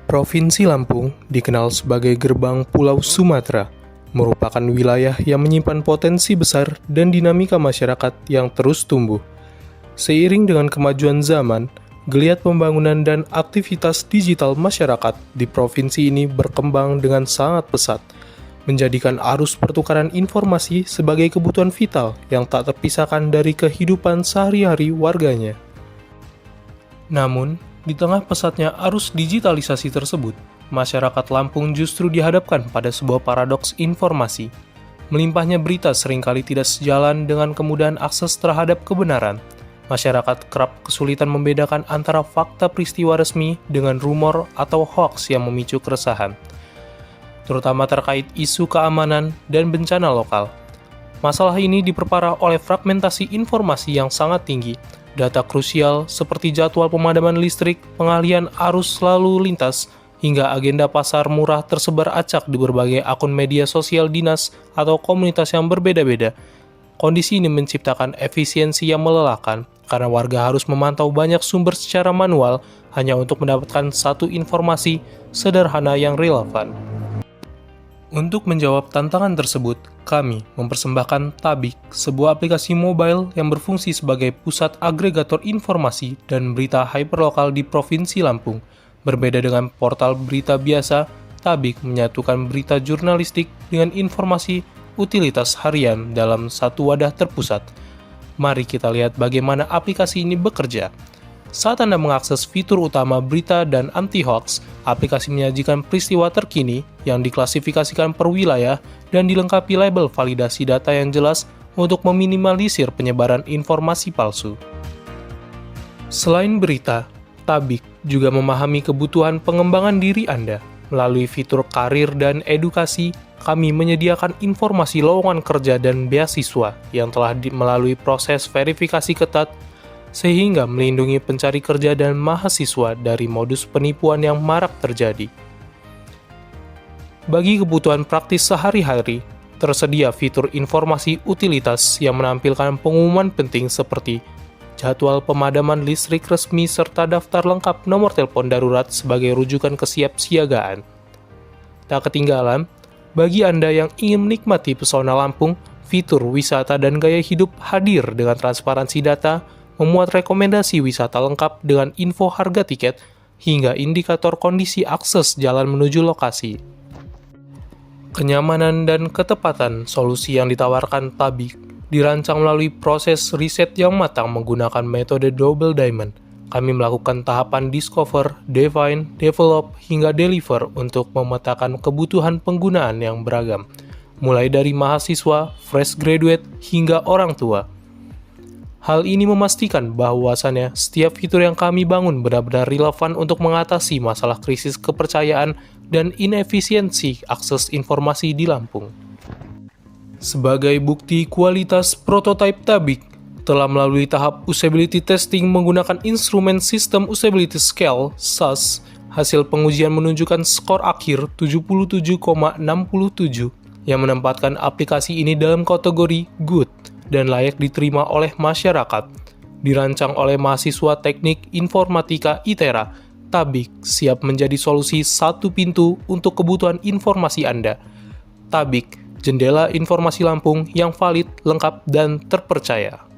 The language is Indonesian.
Provinsi Lampung dikenal sebagai gerbang Pulau Sumatera, merupakan wilayah yang menyimpan potensi besar dan dinamika masyarakat yang terus tumbuh. Seiring dengan kemajuan zaman, geliat pembangunan dan aktivitas digital masyarakat di provinsi ini berkembang dengan sangat pesat, menjadikan arus pertukaran informasi sebagai kebutuhan vital yang tak terpisahkan dari kehidupan sehari-hari warganya. Namun, di tengah pesatnya arus digitalisasi tersebut, masyarakat Lampung justru dihadapkan pada sebuah paradoks informasi. Melimpahnya berita seringkali tidak sejalan dengan kemudahan akses terhadap kebenaran. Masyarakat kerap kesulitan membedakan antara fakta peristiwa resmi dengan rumor atau hoaks yang memicu keresahan, terutama terkait isu keamanan dan bencana lokal. Masalah ini diperparah oleh fragmentasi informasi yang sangat tinggi. Data krusial seperti jadwal pemadaman listrik, pengalihan arus lalu lintas, hingga agenda pasar murah tersebar acak di berbagai akun media sosial dinas atau komunitas yang berbeda-beda. Kondisi ini menciptakan efisiensi yang melelahkan, karena warga harus memantau banyak sumber secara manual hanya untuk mendapatkan satu informasi sederhana yang relevan. Untuk menjawab tantangan tersebut, kami mempersembahkan Tabik, sebuah aplikasi mobile yang berfungsi sebagai pusat agregator informasi dan berita hyperlokal di Provinsi Lampung. Berbeda dengan portal berita biasa, Tabik menyatukan berita jurnalistik dengan informasi utilitas harian dalam satu wadah terpusat. Mari kita lihat bagaimana aplikasi ini bekerja. Saat Anda mengakses fitur utama berita dan anti-hoax, aplikasi menyajikan peristiwa terkini yang diklasifikasikan per wilayah dan dilengkapi label validasi data yang jelas untuk meminimalisir penyebaran informasi palsu. Selain berita, Tabik juga memahami kebutuhan pengembangan diri Anda. Melalui fitur karir dan edukasi, kami menyediakan informasi lowongan kerja dan beasiswa yang telah melalui proses verifikasi ketat sehingga melindungi pencari kerja dan mahasiswa dari modus penipuan yang marak terjadi. Bagi kebutuhan praktis sehari-hari, tersedia fitur informasi utilitas yang menampilkan pengumuman penting seperti jadwal pemadaman listrik resmi serta daftar lengkap nomor telepon darurat sebagai rujukan kesiapsiagaan. Tak ketinggalan, bagi Anda yang ingin menikmati pesona Lampung, fitur wisata dan gaya hidup hadir dengan transparansi data, memuat rekomendasi wisata lengkap dengan info harga tiket, hingga indikator kondisi akses jalan menuju lokasi. Kenyamanan dan ketepatan solusi yang ditawarkan Tabik dirancang melalui proses riset yang matang menggunakan metode Double Diamond. Kami melakukan tahapan discover, define, develop, hingga deliver untuk memetakan kebutuhan penggunaan yang beragam, mulai dari mahasiswa, fresh graduate, hingga orang tua. Hal ini memastikan bahwasannya setiap fitur yang kami bangun benar-benar relevan untuk mengatasi masalah krisis kepercayaan dan inefisiensi akses informasi di Lampung. Sebagai bukti kualitas prototipe Tabik telah melalui tahap usability testing menggunakan instrumen System Usability Scale (SAS), hasil pengujian menunjukkan skor akhir 77,67 yang menempatkan aplikasi ini dalam kategori good dan layak diterima oleh masyarakat. Dirancang oleh mahasiswa teknik informatika ITERA, Tabik siap menjadi solusi satu pintu untuk kebutuhan informasi Anda. Tabik, jendela informasi Lampung yang valid, lengkap, dan terpercaya.